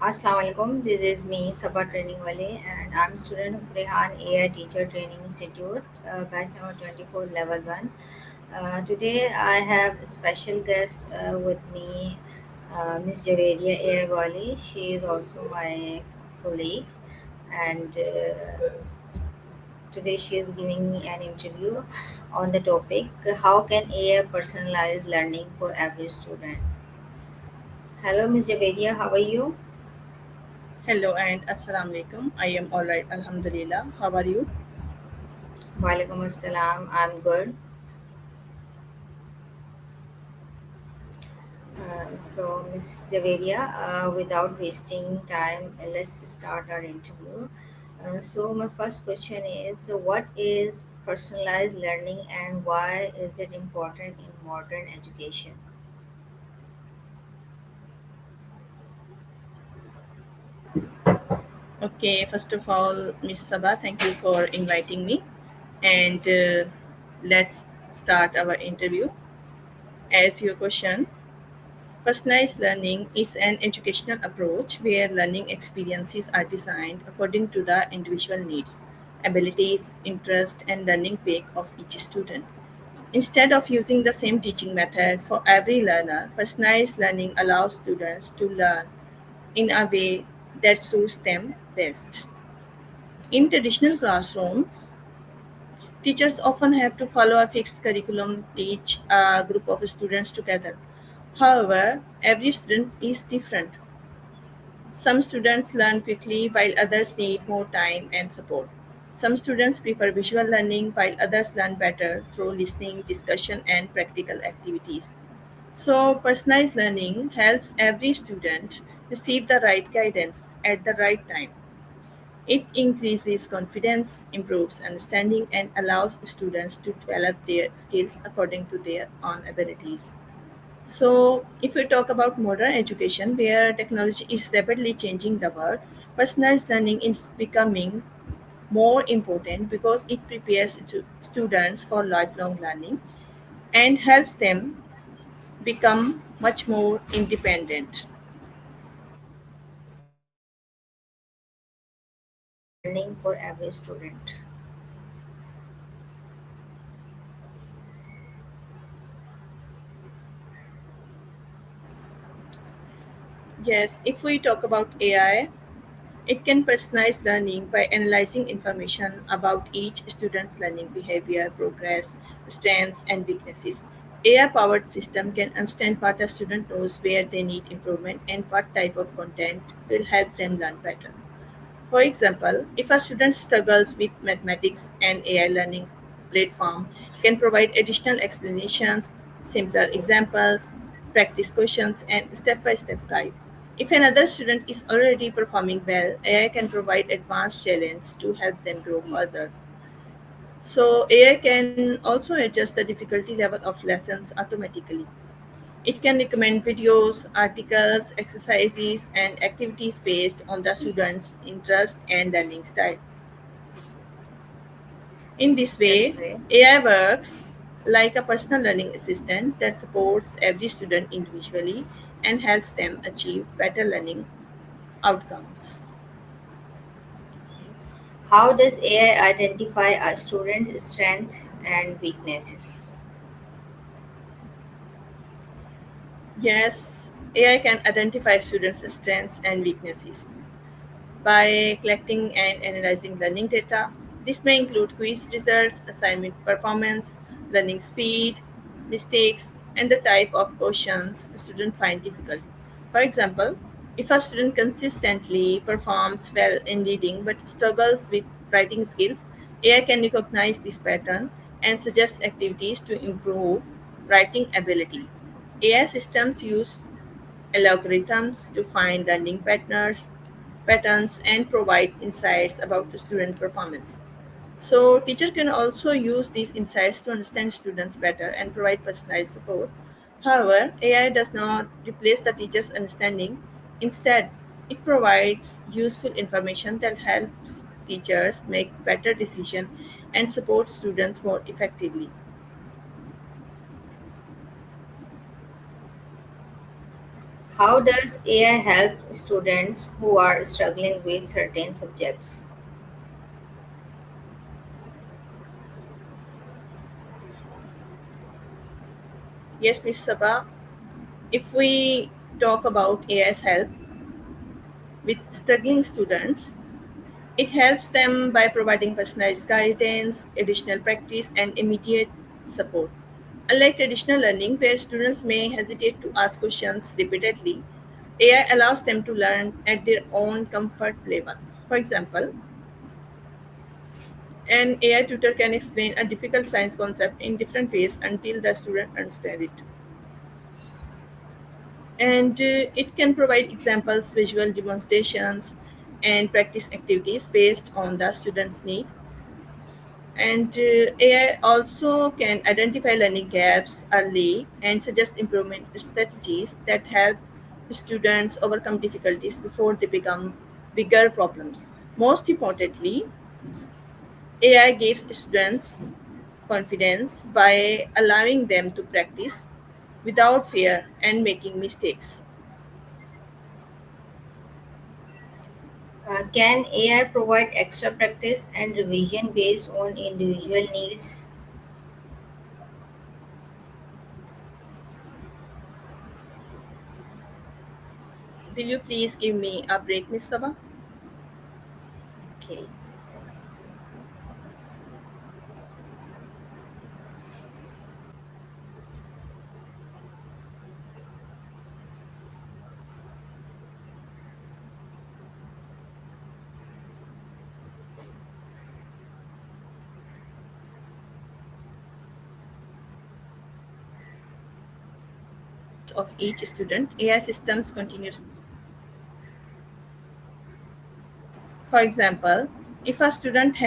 Assalamu alaikum. This is me, Sabah Training Wale, and I'm a student of Rehan AI Teacher Training Institute, batch number 24, level 1. Today, I have a special guest with me, Miss Javeria AI Wali. She is also my colleague, and today she is giving me an interview on the topic How can AI personalize learning for every student? Hello, Miss Javeria, how are you? Hello and Assalamu alaikum. I am alright, Alhamdulillah. How are you? Walaikum assalam. I'm good. So, Ms. Javeria, without wasting time, let's start our interview. So, my first question is what is personalized learning and why is it important in modern education? Okay, first of all, Miss Sabah, thank you for inviting me. And let's start our interview. As your question, personalized learning is an educational approach where learning experiences are designed according to the individual needs, abilities, interest, and learning pace of each student. Instead of using the same teaching method for every learner, personalized learning allows students to learn in a way that suits them best. In traditional classrooms, teachers often have to follow a fixed curriculum, teach a group of students together. However, every student is different. Some students learn quickly while others need more time and support. Some students prefer visual learning while others learn better through listening, discussion, and practical activities. So, personalized learning helps every student receive the right guidance at the right time. It increases confidence, improves understanding, and allows students to develop their skills according to their own abilities. So, if we talk about modern education, where technology is rapidly changing the world, personalized learning is becoming more important because it prepares students for lifelong learning and helps them become much more independent. Learning for every student. Yes, if we talk about AI, it can personalize learning by analyzing information about each student's learning behavior, progress, strengths, and weaknesses. AI powered system can understand what a student knows, where they need improvement, and what type of content will help them learn better. For example, if a student struggles with mathematics, an AI learning platform can provide additional explanations, simpler examples, practice questions, and step by step guide. If another student is already performing well, AI can provide advanced challenge to help them grow further. So, AI can also adjust the difficulty level of lessons automatically. It can recommend videos, articles, exercises, and activities based on the student's interest and learning style. In this That's way, great. AI works like a personal learning assistant that supports every student individually and helps them achieve better learning outcomes. How does AI identify a student's strengths and weaknesses? Yes, AI can identify students' strengths and weaknesses by collecting and analyzing learning data. This may include quiz results, assignment performance, learning speed, mistakes, and the type of questions a student find difficult. For example, if a student consistently performs well in reading but struggles with writing skills, AI can recognize this pattern and suggest activities to improve writing ability. AI systems use algorithms to find learning patterns and provide insights about the student performance. So teacher can also use these insights to understand students better and provide personalized support. However, AI does not replace the teacher's understanding. Instead, it provides useful information that helps teachers make better decisions and support students more effectively. How does AI help students who are struggling with certain subjects? Yes, Ms. Sabha, if we talk about AI's help with struggling students, it helps them by providing personalized guidance, additional practice, and immediate support. Unlike traditional learning, where students may hesitate to ask questions repeatedly, AI allows them to learn at their own comfort level. For example, an AI tutor can explain a difficult science concept in different ways until the student understands it. And it can provide examples, visual demonstrations, and practice activities based on the student's need. And AI also can identify learning gaps early and suggest improvement strategies that help students overcome difficulties before they become bigger problems. Most importantly, AI gives students confidence by allowing them to practice without fear and making mistakes. Can AI provide extra practice and revision based on individual needs? Will you please give me a break, Miss Sabah? Okay. Of each student, AI systems continues. For example, if a student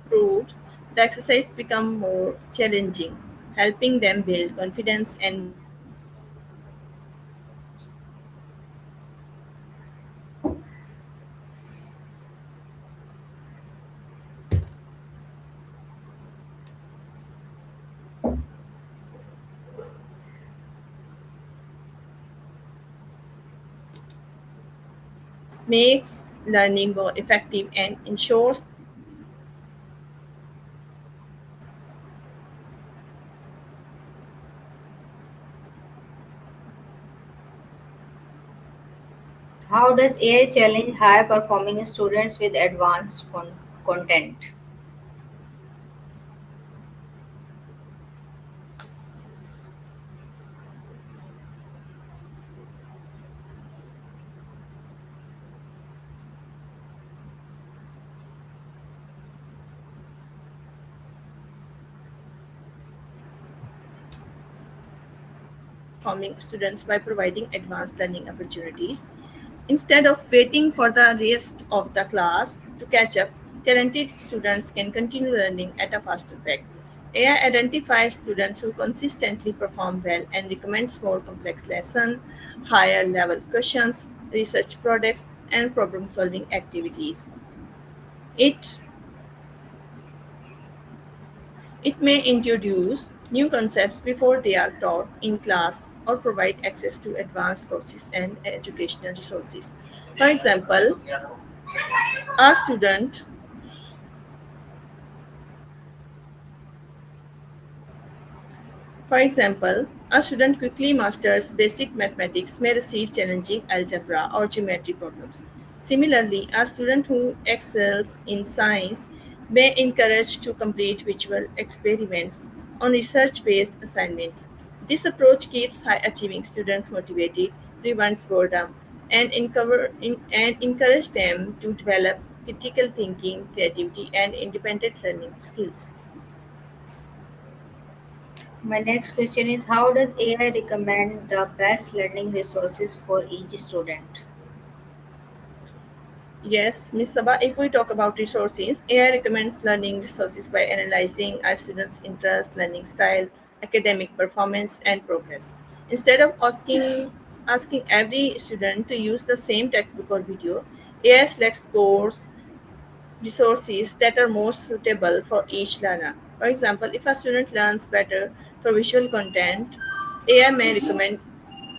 improves, the exercise become more challenging, helping them build confidence and makes learning more effective and ensures. How does AI challenge high performing students with advanced content? Forming students by providing advanced learning opportunities. Instead of waiting for the rest of the class to catch up, talented students can continue learning at a faster rate. AI identifies students who consistently perform well and recommends more complex lessons, higher level questions, research projects, and problem solving activities. It It may introduce new concepts before they are taught in class or provide access to advanced courses and educational resources. For example, a student For example, a student quickly masters basic mathematics may receive challenging algebra or geometry problems. Similarly, a student who excels in science may encourage to complete visual experiments on research-based assignments. This approach keeps high-achieving students motivated, prevents boredom, and encourage them to develop critical thinking, creativity, and independent learning skills. My next question is, how does AI recommend the best learning resources for each student? Yes, Ms. Sabah, if we talk about resources, AI recommends learning resources by analyzing a student's interest, learning style, academic performance, and progress. Instead of asking every student to use the same textbook or video, AI selects course resources that are most suitable for each learner. For example, if a student learns better through visual content, AI may recommend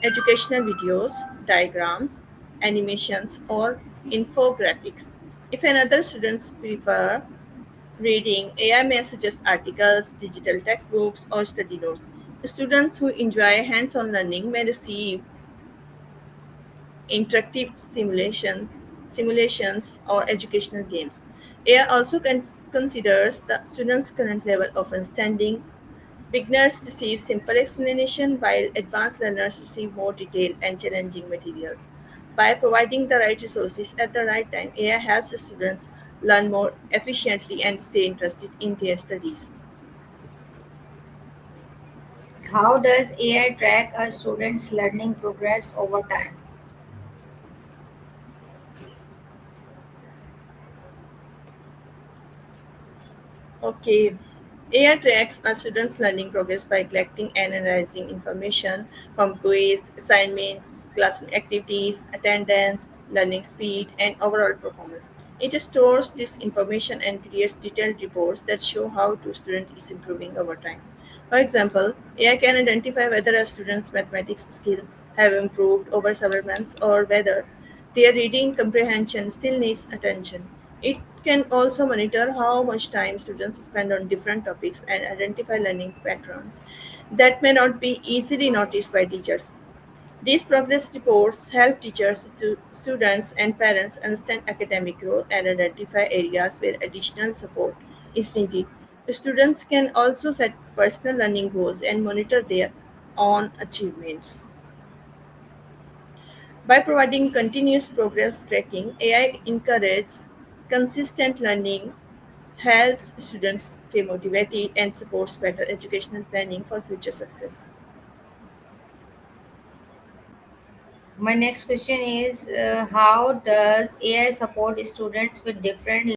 educational videos, diagrams, animations, or infographics. If another students prefer reading, AI may suggest articles, digital textbooks, or study notes. Students who enjoy hands-on learning may receive interactive simulations, or educational games. AI also considers the student's current level of understanding. Beginners receive simple explanation while advanced learners receive more detailed and challenging materials. By providing the right resources at the right time, AI helps the students learn more efficiently and stay interested in their studies. How does AI track a student's learning progress over time? Okay. AI tracks a student's learning progress by collecting and analyzing information from quiz, assignments, classroom activities, attendance, learning speed, and overall performance. It stores this information and creates detailed reports that show how the student is improving over time. For example, AI can identify whether a student's mathematics skill have improved over several months or whether their reading comprehension still needs attention. It can also monitor how much time students spend on different topics and identify learning patterns that may not be easily noticed by teachers. These progress reports help teachers, students, and parents understand academic growth and identify areas where additional support is needed. Students can also set personal learning goals and monitor their own achievements. By providing continuous progress tracking, AI encourages consistent learning, helps students stay motivated, and supports better educational planning for future success. My next question is, how does AI support students with different